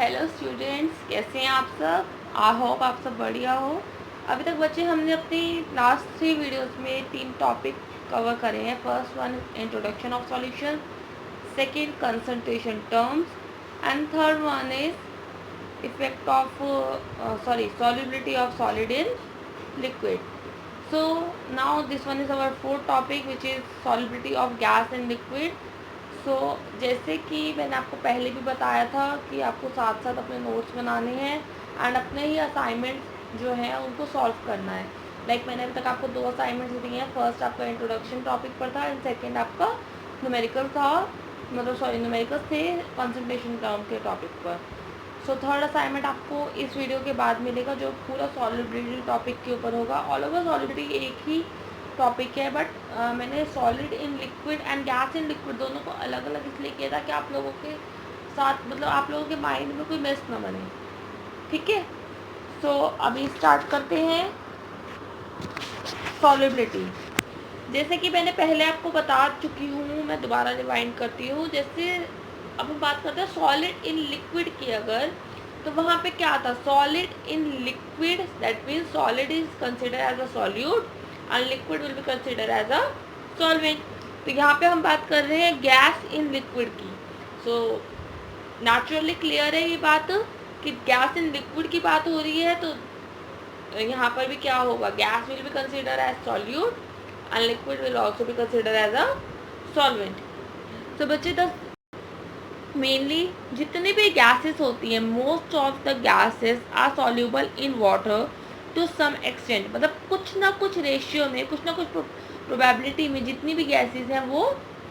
Hello students, कैसे हैं आप सब। आई होप आप सब बढ़िया हो। अभी तक बच्चे हमने अपनी लास्ट 3 वीडियोस में 3 टॉपिक कवर करे हैं। First one introduction of solution, second concentration terms and third one is effect of solubility of solid in liquid. So now this one is our fourth topic, which is solubility of gas in liquid. जैसे कि मैंने आपको पहले भी बताया था कि आपको साथ साथ अपने नोट्स बनाने हैं एंड अपने ही असाइनमेंट जो हैं उनको सॉल्व करना है। मैंने अभी तक आपको 2 असाइनमेंट्स दिए हैं। फर्स्ट आपका इंट्रोडक्शन टॉपिक पर था एंड सेकेंड आपका न्यूमेरिकल था, न्यूमेरिकल्स थे कंसंट्रेशन टर्म के टॉपिक पर। थर्ड असाइनमेंट आपको इस वीडियो के बाद मिलेगा, जो पूरा सॉलिबिलिटी टॉपिक के ऊपर होगा। ऑल ओवर सॉलिबिलिटी एक ही टॉपिक है, बट मैंने solid in liquid and gas in liquid दोनों को अलग अलग इसलिए किया था कि आप लोगों के साथ आप लोगों के माइंड में कोई मिस ना बने। ठीक है, अभी स्टार्ट करते हैं सॉलिबिलिटी। जैसे कि मैंने पहले आपको बता चुकी हूँ, मैं दोबारा रिवाइंड करती हूँ। जैसे अब हम बात करते हैं सॉलिड इन लिक्विड की, अगर तो वहाँ पे क्या था, solid in liquid, that means solid is consider as a solute and liquid will be consider as a solvent. तो यहाँ पे हम बात कर रहे हैं गैस इन लिक्विड की। नेचुरली क्लियर है ये बात कि गैस इन लिक्विड की बात हो रही है, तो यहाँ पर भी क्या होगा, gas will be consider as solute and liquid will also be consider as a solvent. तो बच्चे मेनली जितनी भी गैसेस होती हैं, most of the gases are soluble in water to some extent. मतलब कुछ ना कुछ रेशियो में, कुछ ना कुछ प्रोबेबिलिटी में जितनी भी गैसेस हैं वो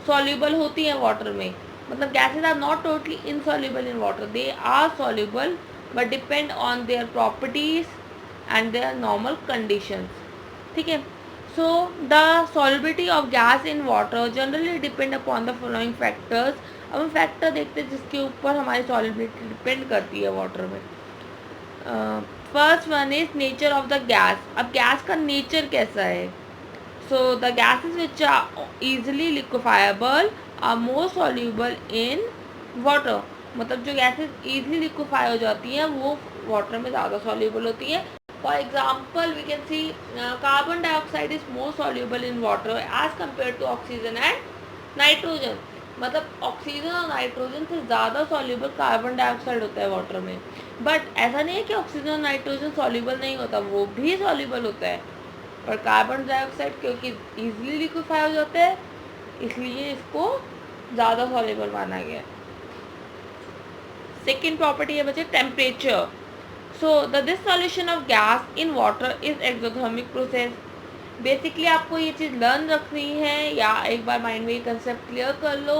सॉल्यूबल होती हैं वाटर में। मतलब gases are not totally insoluble in water, they are soluble but depend on their properties and their normal conditions. ठीक है, so the solubility of gas in water generally depend upon the following factors. अब हम factor देखते हैं जिसके ऊपर हमारी solubility depend करती है वाटर में। First one is nature of the gas. अब गैस का नेचर कैसा है। So the gases which are easily liquefiable are more soluble in water. मतलब जो गैसेस ईजिली लिक्विफाई हो जाती हैं वो वाटर में ज़्यादा सॉल्यूबल होती हैं। For example, we can see carbon dioxide is more soluble in water as compared to oxygen and nitrogen. मतलब ऑक्सीजन और नाइट्रोजन से ज़्यादा सॉल्यूबल कार्बन डाइऑक्साइड होता है वाटर में। बट ऐसा नहीं है कि ऑक्सीजन और नाइट्रोजन सॉल्यूबल नहीं होता, वो भी सॉल्यूबल होता है। पर कार्बन डाइऑक्साइड क्योंकि ईजिली लिक्विफाई हो जाता है, इसलिए इसको ज़्यादा सॉल्यूबल माना गया। सेकेंड प्रॉपर्टी है बच्चे temperature. So the dissolution of gas in water is exothermic process. Basically आपको ये चीज़ लर्न रखनी है या एक बार माइंड में ये कंसेप्ट क्लियर कर लो।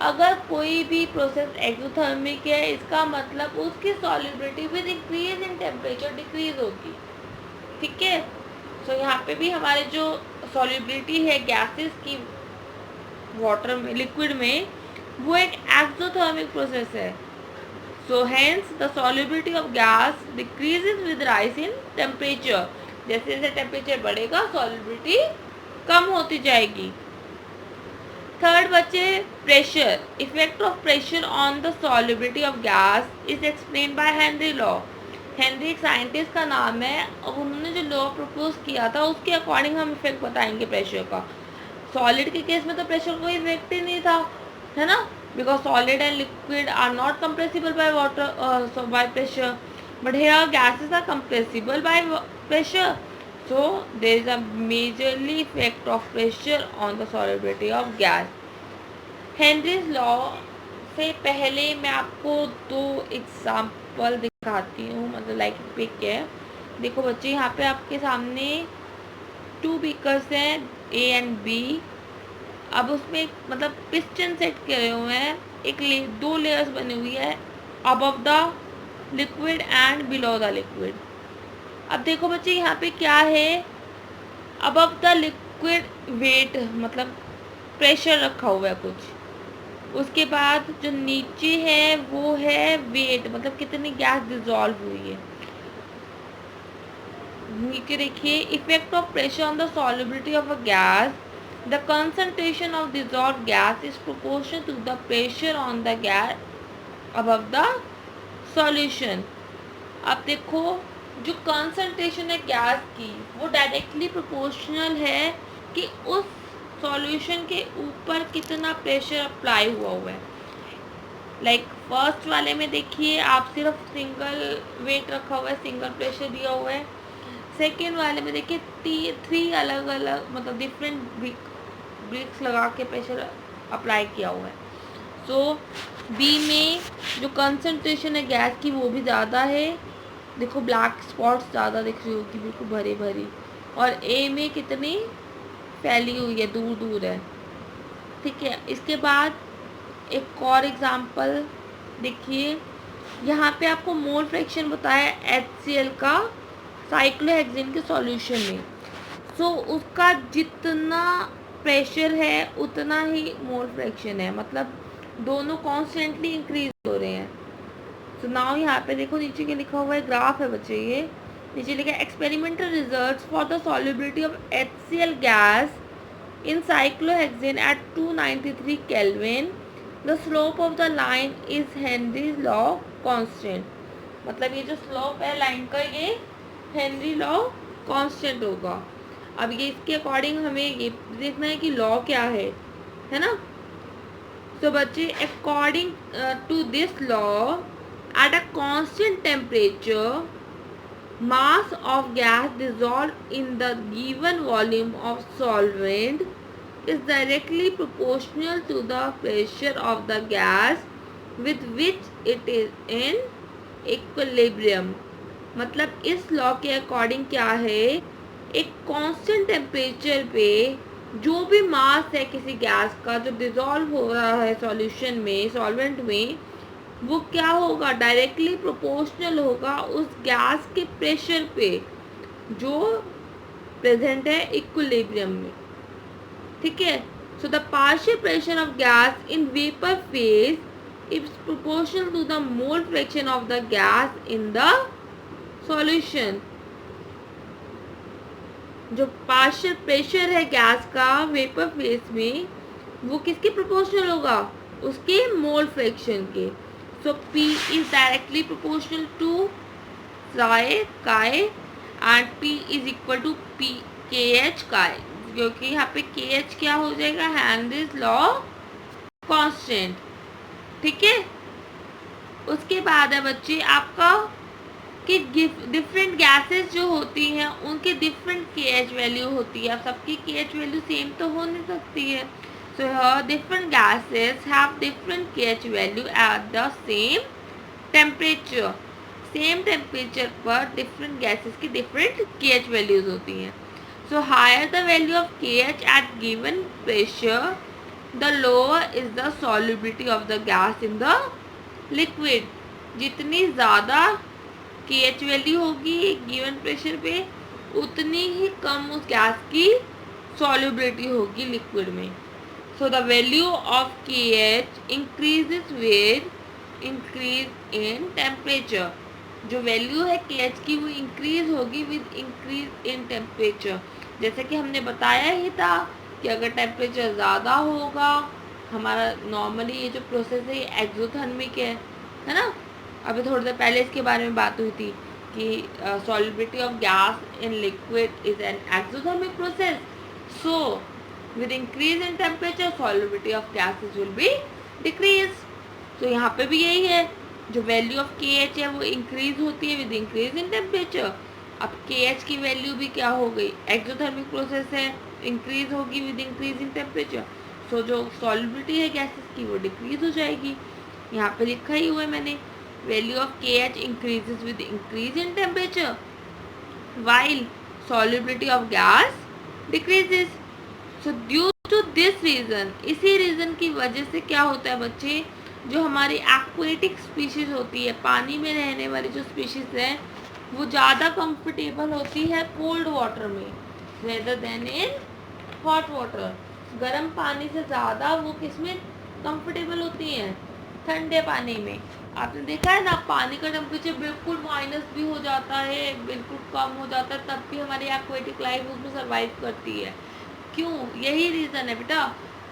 अगर कोई भी प्रोसेस एक्सोथर्मिक है, इसका मतलब उसकी solubility with increase in temperature decrease होगी। ठीक है, यहाँ पे भी हमारे जो सॉल्युबिलिटी है गैसेस की वाटर में, लिक्विड में, वो एक एक्सोथर्मिक प्रोसेस है। So hence the solubility of gas decreases with rise in temperature. जैसे जैसे टेम्परेचर बढ़ेगा सॉल्युबिलिटी कम होती जाएगी। थर्ड बच्चे pressure. Effect of pressure on the solubility of gas is explain by Henry law. Henry एक scientist का नाम है और उन्होंने जो लॉ प्रपोज किया था उसके अकॉर्डिंग हम इफेक्ट बताएंगे प्रेशर का। सॉलिड के केस में तो प्रेशर कोई इफेक्ट ही नहीं था, है ना, because solid and liquid are not compressible by water, by pressure, but here gases are compressible by pressure. So there is a majorly effect of pressure on the solubility of gas. Henry's law से पहले मैं आपको 2 example दिखाती हूँ, मतलब like pick है। देखो बच्चे, यहाँ पे आपके सामने 2 बीकर्स हैं A एंड B। अब उसमें मतलब पिस्टन सेट करे हुए हैं, एक 2 लेयर्स बनी हुई है, above the liquid and below the liquid. अब देखो बच्चे, यहाँ पे क्या है, अबव द लिक्विड वेट मतलब प्रेशर रखा हुआ है कुछ। उसके बाद जो नीचे है वो है वेट, मतलब कितनी गैस डिजॉल्व हुई है। नीचे देखिए, effect of pressure on the solubility of a gas. The concentration of dissolved gas is proportional to the pressure on the gas above the solution. अब देखो जो कंसंट्रेशन है गैस की वो डायरेक्टली प्रोपोर्शनल है कि उस सॉल्यूशन के ऊपर कितना प्रेशर अप्लाई हुआ है। लाइक फर्स्ट वाले में देखिए आप सिर्फ सिंगल वेट रखा हुआ है, सिंगल प्रेशर दिया हुआ है। सेकेंड वाले में देखिए 3 अलग अलग मतलब डिफरेंट ब्रिक्स लगा के प्रेशर अप्लाई किया हुआ है। सो बी में जो कंसंट्रेशन है गैस की वो भी ज़्यादा है, देखो ब्लैक स्पॉट्स ज़्यादा दिख रही होगी बिल्कुल भरी भरी, और ए में कितनी फैली हुई है, दूर दूर है। ठीक है, इसके बाद एक और एग्जांपल देखिए, यहाँ पे आपको मोल फ्रैक्शन बताया HCl का साइक्लोहेक्सेन के सॉल्यूशन में। सो उसका जितना प्रेशर है उतना ही मोल फ्रैक्शन है, मतलब दोनों कॉन्स्टेंटली इंक्रीज हो रहे हैं। सो नाउ यहाँ पे देखो नीचे के लिखा हुआ है, ग्राफ है बच्चे, ये नीचे लिखा है experimental results for the solubility of HCl gas in cyclohexane at 293 Kelvin, the slope of the line is Henry's law constant। मतलब ये जो स्लोप है लाइन का ये हेनरी लॉ कांस्टेंट होगा। अब ये इसके अकॉर्डिंग हमें ये देखना है कि लॉ क्या है ना। तो बच्चे according to this law at a constant temperature mass of gas dissolved in the given volume of solvent is directly proportional to the pressure of the gas with which it is in equilibrium। मतलब इस law के according क्या है, एक constant temperature पे जो भी मास है किसी गैस का जो डिजॉल्व हो रहा है सॉल्यूशन में, सॉल्वेंट में, वो क्या होगा, डायरेक्टली प्रोपोर्शनल होगा उस गैस के प्रेशर पे जो प्रेजेंट है इक्विलिब्रियम में। ठीक है, so the partial pressure of gas in vapour phase is proportional to the mole fraction of the gas in the solution. जो पार्शियल प्रेशर है गैस का वेपर फेज में वो किसके प्रोपोर्शनल होगा, उसके मोल फ्रैक्शन के। So P is directly proportional to chi and P is equal to KH chi, क्योंकि यहाँ पे KH क्या हो जाएगा, हेनरीज लॉ कांस्टेंट। ठीक है, उसके बाद है बच्चे आपका कि डिफरेंट गैसेस जो होती हैं उनकी डिफरेंट KH वैल्यू होती है। अब सबकी KH वैल्यू सेम तो हो नहीं सकती है। So here different gases have different KH value at the same temperature। Same temperature पर different gases की different KH values होती हैं। So higher the value of KH at given pressure, the lower is the solubility of the gas in the liquid। जितनी ज़्यादा KH value होगी given pressure पे उतनी ही कम उस गैस की solubility होगी लिक्विड में। So the value of KH increases with increase in temperature। जो वैल्यू है KH की वो इंक्रीज होगी विद इंक्रीज इन टेम्परेचर। जैसे कि हमने बताया ही था कि अगर टेम्परेचर ज़्यादा होगा, हमारा नॉर्मली ये जो प्रोसेस है ये एक्सोथर्मिक है ना। अभी थोड़ी देर पहले इसके बारे में बात हुई थी कि solubility of gas in liquid is an exothermic process. So with increase in temperature solubility of gases will be decrease। तो यहाँ पे भी यही है, जो वैल्यू ऑफ KH है वो इंक्रीज होती है विद इंक्रीज इन टेम्परेचर। अब KH की वैल्यू भी क्या हो गई, एक्सोथर्मिक प्रोसेस है, इंक्रीज होगी विद इंक्रीज इन टेम्परेचर। सो जो सॉल्युबिलिटी है गैसेस की वो डिक्रीज हो जाएगी। यहाँ पे लिखा ही हुआ है मैंने, value of KH increases with increase in temperature while solubility of gas decreases। So due to this reason, इसी रीज़न की वजह से क्या होता है बच्चे, जो हमारी एक्वेटिक स्पीशीज होती है, पानी में रहने वाली जो स्पीशीज है वो ज़्यादा कंफर्टेबल होती है कोल्ड वाटर में rather then in hot water. गर्म पानी से ज़्यादा वो किस में कंफर्टेबल होती हैं, ठंडे पानी में। आपने देखा है ना, पानी का टेम्परेचर बिल्कुल माइनस भी हो जाता है, बिल्कुल कम हो जाता है, तब भी हमारी एक्वेटिक लाइफ उसमें सर्वाइव करती है। क्यों, यही रीज़न है बेटा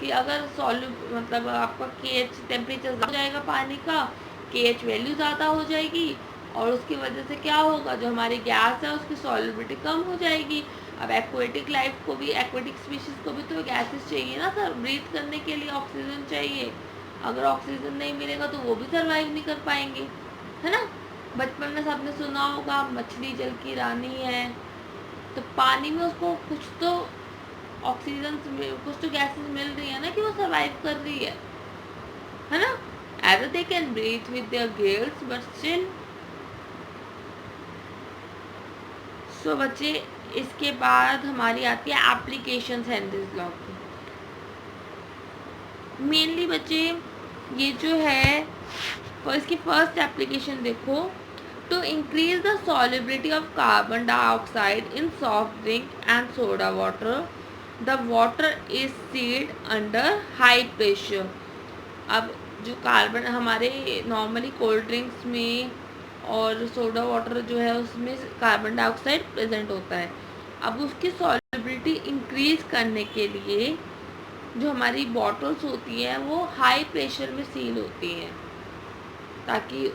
कि अगर मतलब आपका KH टेम्परेचर ज़्यादा हो जाएगा पानी का, KH वैल्यू ज़्यादा हो जाएगी और उसकी वजह से क्या होगा, जो हमारी गैस है उसकी सॉल्युबिलिटी कम हो जाएगी। अब एक्वेटिक लाइफ को भी, एक्वेटिक स्पीशीज़ को भी तो गैसेस चाहिए ना सर, ब्रीथ करने के लिए ऑक्सीजन चाहिए। अगर ऑक्सीजन नहीं मिलेगा तो वो भी सर्वाइव नहीं कर पाएंगे, है ना। बचपन में सबने सुना होगा मछली जल की रानी है, तो पानी में उसको कुछ तो ऑक्सीजन, कुछ तो गैसेस मिल रही है ना कि वो सर्वाइव कर रही है ना। As they can breathe with their gills but still. So बच्चे, इसके बाद हमारी आती है एप्लीकेशंस हेनरीज लॉ की। मेनली बच्चे ये जो है, और इसकी फर्स्ट एप्लीकेशन देखो, to increase the solubility of carbon dioxide in soft drink and soda water, the water is sealed under high pressure. अब जो कार्बन हमारे नॉर्मली कोल्ड ड्रिंक्स में और सोडा वाटर जो है उसमें कार्बन डाइऑक्साइड प्रेजेंट होता है। अब उसकी सॉल्युबिलिटी इंक्रीज करने के लिए जो हमारी बॉटल्स होती हैं वो हाई प्रेशर में सील होती हैं, ताकि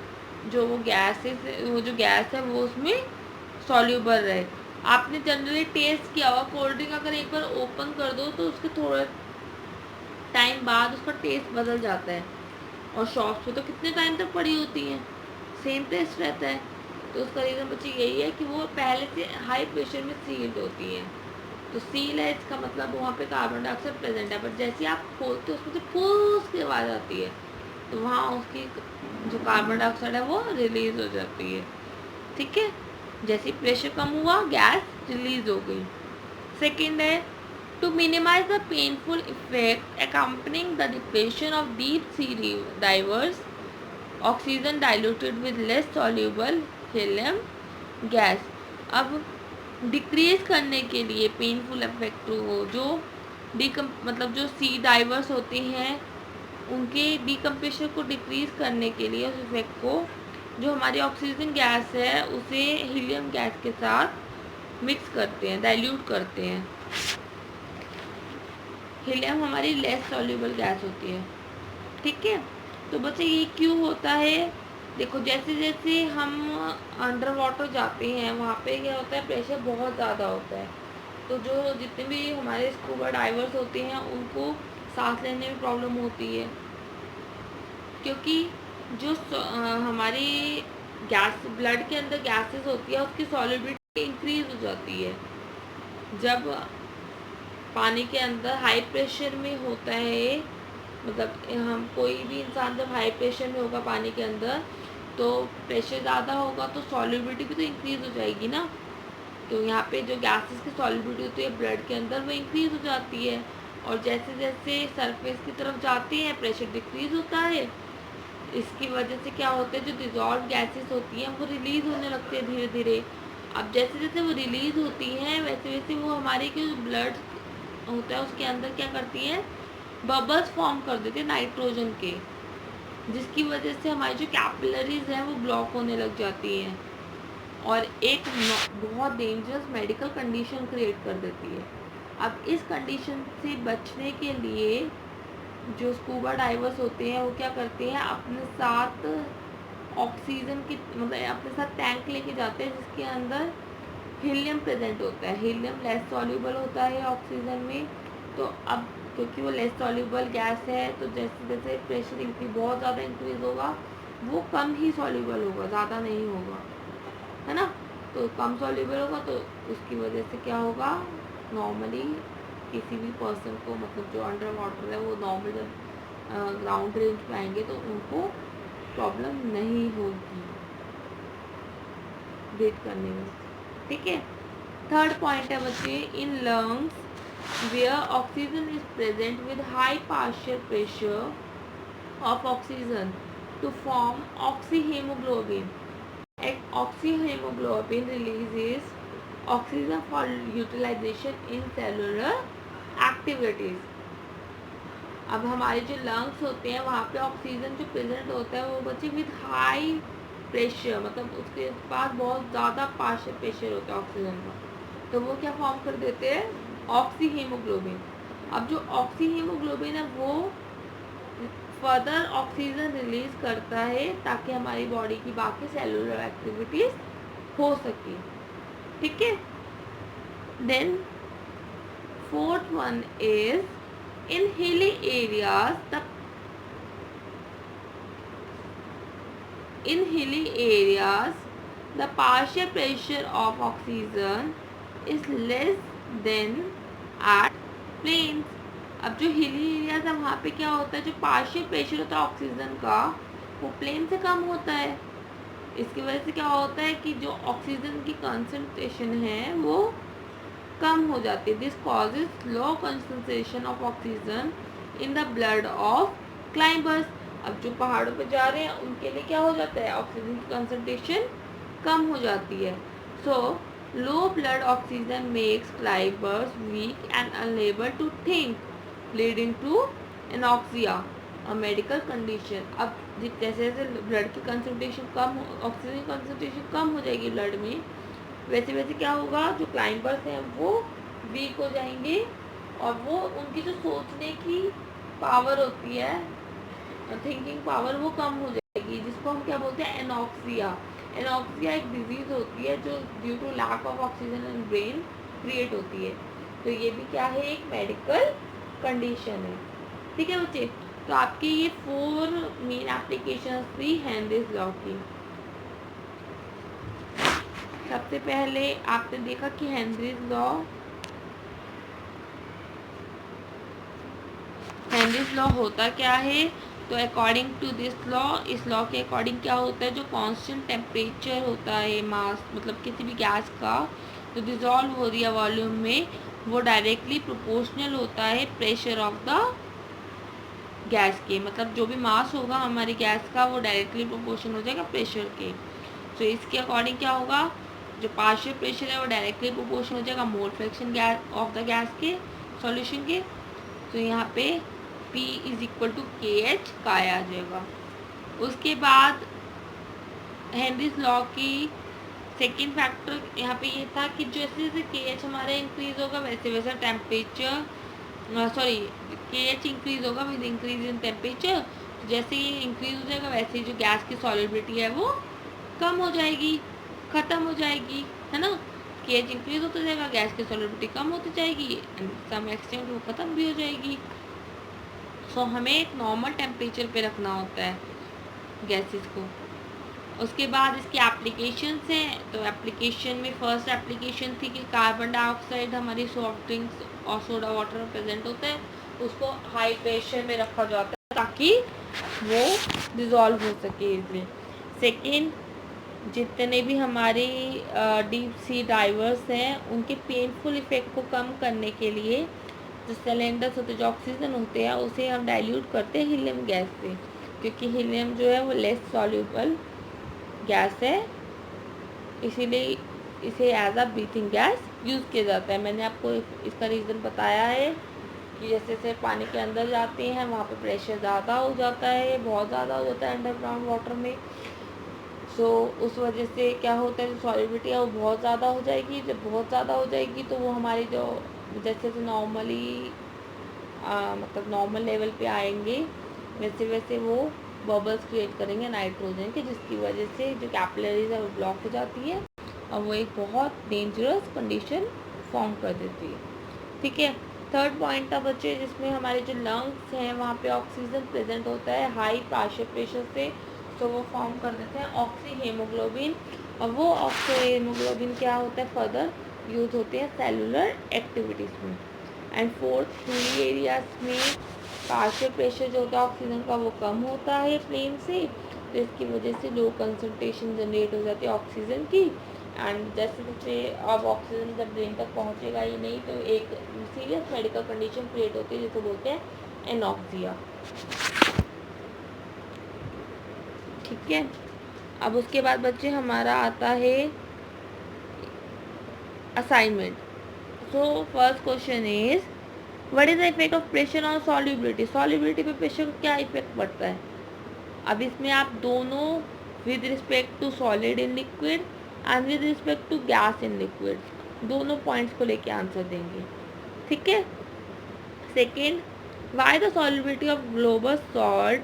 जो वो गैस है वो उसमें सॉल्युबल रहे। आपने जनरली टेस्ट किया होगा, कोल्ड ड्रिंक अगर एक बार ओपन कर दो तो उसके थोड़े टाइम बाद उसका टेस्ट बदल जाता है, और शॉप्स पे तो कितने टाइम तक पड़ी होती हैं, सेम टेस्ट रहता है। तो उसका रीज़न बच्चे यही है कि वो पहले से हाई प्रेशर में सील्ड होती हैं। तो सील है, इसका मतलब वहाँ पे कार्बन डाइऑक्साइड प्रेजेंट है, बट जैसे आप खोलते हो उसमें से फूस की आवाज़ आती है, तो वहाँ उसकी जो कार्बन डाइऑक्साइड है वो रिलीज हो जाती है। ठीक है, जैसे प्रेशर कम हुआ गैस रिलीज हो गई। सेकेंड है, to minimize the painful effect accompanying the depletion of deep sea divers, oxygen diluted with less soluble helium gas। अब डिक्रीज करने के लिए पेनफुल इफेक्ट हो, जो मतलब जो सी डाइवर्स होते हैं उनके डिकम्प्रेशन को डिक्रीज करने के लिए, उस इफेक्ट को, जो हमारी ऑक्सीजन गैस है उसे हीलियम गैस के साथ मिक्स करते हैं, डाइल्यूट करते हैं। हीलियम हमारी लेस सॉल्युबल गैस होती है। ठीक है, तो बच्चे ये क्यों होता है, देखो जैसे जैसे हम अंडर वाटर जाते हैं वहाँ पे क्या होता है, प्रेशर बहुत ज़्यादा होता है। तो जो जितने भी हमारे स्कूबा डाइवर्स होते हैं उनको सांस लेने में प्रॉब्लम होती है, क्योंकि जो हमारी गैस ब्लड के अंदर गैसेस होती है उसकी सॉल्युबिलिटी इंक्रीज हो जाती है। जब पानी के अंदर हाई प्रेशर में होता है, मतलब हम कोई भी इंसान जब हाई प्रेशर में होगा पानी के अंदर, तो प्रेशर ज़्यादा होगा तो सॉल्युबिलिटी भी तो इंक्रीज़ हो जाएगी ना। तो यहाँ पे जो गैसेस की सॉल्युबिलिटी होती है ब्लड के अंदर वो इंक्रीज़ हो जाती है, और जैसे जैसे सरफेस की तरफ जाते हैं प्रेशर डिक्रीज़ होता है। इसकी वजह से क्या होता है, जो डिजॉल्व गैसेस होती हैं वो रिलीज़ होने लगती है धीरे धीरे। अब जैसे जैसे वो रिलीज़ होती हैं वैसे वैसे वो हमारे जो ब्लड होता है उसके अंदर क्या करती हैं, बबल्स फॉर्म कर देते हैं नाइट्रोजन के, जिसकी वजह से हमारी जो कैपिलरीज हैं वो ब्लॉक होने लग जाती हैं और एक बहुत डेंजरस मेडिकल कंडीशन क्रिएट कर देती है। अब इस कंडीशन से बचने के लिए जो स्कूबा डाइवर्स होते हैं वो क्या करते हैं, अपने साथ ऑक्सीजन की, मतलब अपने साथ टैंक लेके जाते हैं जिसके अंदर हीलियम प्रेजेंट होता है। हीलियम लेस सॉल्युबल होता है ऑक्सीजन में, तो अब क्योंकि वो लेस सॉल्युबल गैस है तो जैसे जैसे प्रेशर बहुत ज़्यादा इंक्रीज होगा वो कम ही सॉल्युबल होगा, ज़्यादा नहीं होगा, है ना। तो कम सॉल्युबल होगा तो उसकी वजह से क्या होगा, नॉर्मली किसी भी पर्सन को, मतलब जो अंडर वाटर है वो नॉर्मल जब ग्राउंड रेंज पे आएंगे तो उनको प्रॉब्लम नहीं होगी ब्रीथ करने में। ठीक है, थर्ड पॉइंट है बच्चे, in lungs where oxygen is present with high partial pressure of oxygen to form oxyhaemoglobin. Oxyhaemoglobin releases oxygen for utilisation in cellular activities. अब हमारे जो लंग्स होते हैं वहाँ पे ऑक्सीजन जो प्रेजेंट होता है वो बच्चे विद हाई प्रेशर, मतलब उसके पास बहुत ज़्यादा पार्शियल प्रेशर होता है ऑक्सीजन का, तो वो क्या फॉर्म कर देते हैं, ऑक्सीहीमोग्लोबिन। अब जो ऑक्सीहीमोग्लोबिन है वो फर्दर ऑक्सीजन रिलीज करता है ताकि हमारी बॉडी की बाकी सेलुलर एक्टिविटीज हो सके। ठीक है। Then fourth one is in hilly areas the partial pressure of oxygen is less than at plains। अब जो हिली एरियाज है वहाँ पे क्या होता है, जो पार्शियल प्रेशर होता है ऑक्सीजन का वो प्लेन से कम होता है। इसकी वजह से क्या होता है कि जो ऑक्सीजन की कंसंट्रेशन है वो कम हो जाती है। This causes low concentration of oxygen in the blood of climbers. अब जो पहाड़ों पे जा रहे हैं उनके लिए क्या हो जाता है, ऑक्सीजन की कंसंट्रेशन कम हो जाती है। So low blood oxygen makes climbers weak and unable to think, leading to anoxia, a medical condition. अब जैसे जैसे ब्लड की कंसंट्रेशन कम, ऑक्सीजन की कंसंट्रेशन कम हो जाएगी ब्लड में, वैसे वैसे क्या होगा, जो क्लाइंबर्स हैं वो वीक हो जाएंगे और वो उनकी जो सोचने की पावर होती है, थिंकिंग पावर, वो कम हो जाएगी, जिसको हम क्या बोलते हैं, एनॉक्सिया। एनॉक्सिया एक डिजीज होती है जो due to lack of oxygen in brain create होती है। तो ये भी क्या है, एक मेडिकल कंडीशन है। ठीक है बच्चे, तो आपकी ये 4 मेन एप्लीकेशन थी हेनरीज लॉ की। सबसे पहले आपने देखा कि हेनरीज लॉ होता क्या है। तो अकॉर्डिंग टू दिस लॉ, इस लॉ के अकॉर्डिंग क्या होता है, जो कांस्टेंट टेम्परेचर होता है मास, मतलब किसी भी गैस का जो डिजॉल्व हो रही है वॉल्यूम में, वो डायरेक्टली प्रोपोर्शनल होता है प्रेशर ऑफ द गैस के। मतलब जो भी मास होगा हमारी गैस का वो डायरेक्टली प्रोपोर्शनल हो जाएगा प्रेशर के। तो इसके अकॉर्डिंग क्या होगा, जो पार्शियल प्रेशर है वो डायरेक्टली प्रोपोर्शनल हो जाएगा mole fraction gas of the gas के सॉल्यूशन के। तो यहाँ पे P is equal to KH का आ जाएगा। उसके बाद हेनरीज लॉ की सेकेंड फैक्टर यहाँ पे ये था कि जैसे जैसे KH हमारा इंक्रीज होगा वैसे वैसा टेम्परेचर, KH इंक्रीज होगा विद इंक्रीज इन टेम्परेचर। जैसे ये इंक्रीज हो जाएगा वैसे ही जो गैस की सॉलिबिलिटी है वो कम हो जाएगी, ख़त्म हो जाएगी, है ना। KH इंक्रीज होता जाएगा, गैस की सॉलिबिलिटी कम होती जाएगी एंड सम एक्सटेंट वो ख़त्म भी हो जाएगी। सो हमें एक नॉर्मल टेम्परेचर पे रखना होता है गैसेस को। उसके बाद इसकी एप्लीकेशंस हैं। तो एप्लीकेशन में फर्स्ट एप्लीकेशन थी कि कार्बन डाइऑक्साइड हमारी सॉफ्ट ड्रिंक्स और सोडा वाटर में प्रेजेंट होता है, उसको हाई प्रेशर में रखा जाता है ताकि वो डिज़ोल्व हो सके इजली। सेकेंड, जितने भी हमारे डीप सी डाइवर्स हैं उनके पेनफुल इफ़ेक्ट को कम करने के लिए जो सिलेंडर्स होते हैं, जो ऑक्सीजन होते हैं, उसे हम डाइल्यूट करते हैं हीलियम गैस से, क्योंकि हीलियम जो है वो लेस सॉल्यूबल गैस है, इसीलिए इसे as a breathing gas use किया जाता है। मैंने आपको इसका रीज़न बताया है कि जैसे जैसे पानी के अंदर जाते हैं वहाँ पे प्रेशर ज़्यादा हो जाता है, बहुत ज़्यादा हो जाता है अंडरग्राउंड वाटर में। सो उस वजह से क्या होता है, जो सॉलिबिलिटी है वो बहुत ज़्यादा हो जाएगी। जब बहुत ज़्यादा हो जाएगी तो वो हमारी जो जैसे नॉर्मली मतलब नॉर्मल लेवल पे आएंगे वैसे वैसे वो बबल्स क्रिएट करेंगे नाइट्रोजन के, जिसकी वजह से जो कैपिलरीज है वो ब्लॉक हो जाती है और वो एक बहुत डेंजरस कंडीशन फॉर्म कर देती है। ठीक है। थर्ड पॉइंट था बच्चे, जिसमें हमारे जो लंग्स हैं वहाँ पे ऑक्सीजन प्रेजेंट होता है हाई पार्शियल प्रेशर से, तो वो फॉर्म कर देते हैं ऑक्सी हेमोग्लोबिन, और वो ऑक्सी हेमोग्लोबिन क्या होता है, फर्दर यूज होते हैं सेलुलर एक्टिविटीज़ में। एंड फोर्थ, हिली एरियाज में पार्शियल प्रेशर जो होता है ऑक्सीजन का वो कम होता है प्लेन से, तो इसकी वजह से लो कंसंट्रेशन जनरेट हो जाती है ऑक्सीजन की। एंड जैसे जैसे अब ऑक्सीजन जब ब्रेन तक पहुंचेगा ही नहीं तो एक सीरियस मेडिकल कंडीशन क्रिएट होती है जिसे बोलते हैं एनॉक्सिया। ठीक है। अब उसके बाद बच्चे हमारा आता है assignment. So first question is what is the effect of pressure on solubility. Solubility पे प्रेशर का क्या इफेक्ट पड़ता है। अब इसमें आप दोनों with respect to solid in liquid and with respect to gas in liquid दोनों पॉइंट्स को लेके आंसर देंगे। ठीक है। Second, Why the solubility of global salt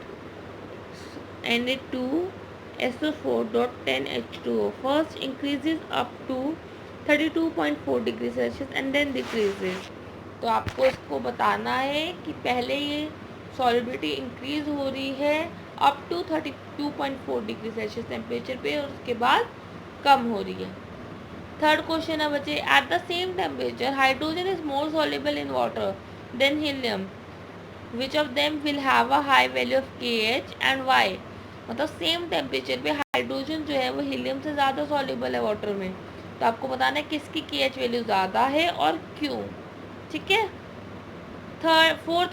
Na2SO4.10H2O first increases up to 32.4 degree Celsius and then decreases. तो आपको इसको बताना है कि पहले ये सॉलिबिलिटी इंक्रीज हो रही है up to 32.4 degree Celsius temperature पे और उसके बाद कम हो रही है। थर्ड क्वेश्चन है बच्चे, at the same temperature hydrogen is more soluble in water than helium, which of them will have a high value of KH and why. मतलब सेम टेम्परेचर पे हाइड्रोजन जो है वो हीलियम से ज़्यादा सॉल्युबल है वाटर में, तो आपको बताना है किसकी KH वैल्यू ज़्यादा है और क्यों। ठीक है। फोर्थ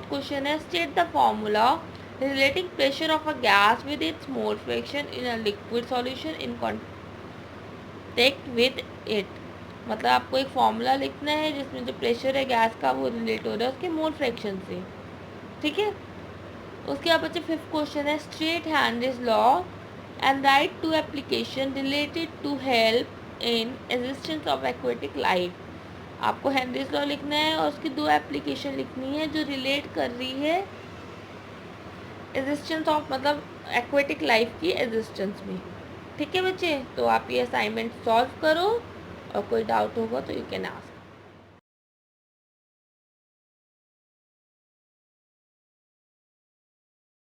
क्वेश्चन है, state the formula relating pressure of a gas with its mole fraction in a liquid solution in contact with it. मतलब आपको एक फॉर्मूला लिखना है जिसमें जो प्रेशर है गैस का वो रिलेट हो रहा है उसके मोल फ्रैक्शन से। ठीक है। उसके बाद बच्चे फिफ्थ क्वेश्चन है, state Henry's law and write two application related to help in existence of aquatic life. आपको हेनरीज लॉ लिखना है और उसकी दो एप्लीकेशन लिखनी है जो रिलेट कर रही है एग्जिस्टेंस ऑफ मतलब एक्वेटिक लाइफ की एग्जिस्टेंस में। ठीक है बच्चे, तो आप ये असाइनमेंट सॉल्व करो और कोई डाउट होगा तो यू कैन आस्क।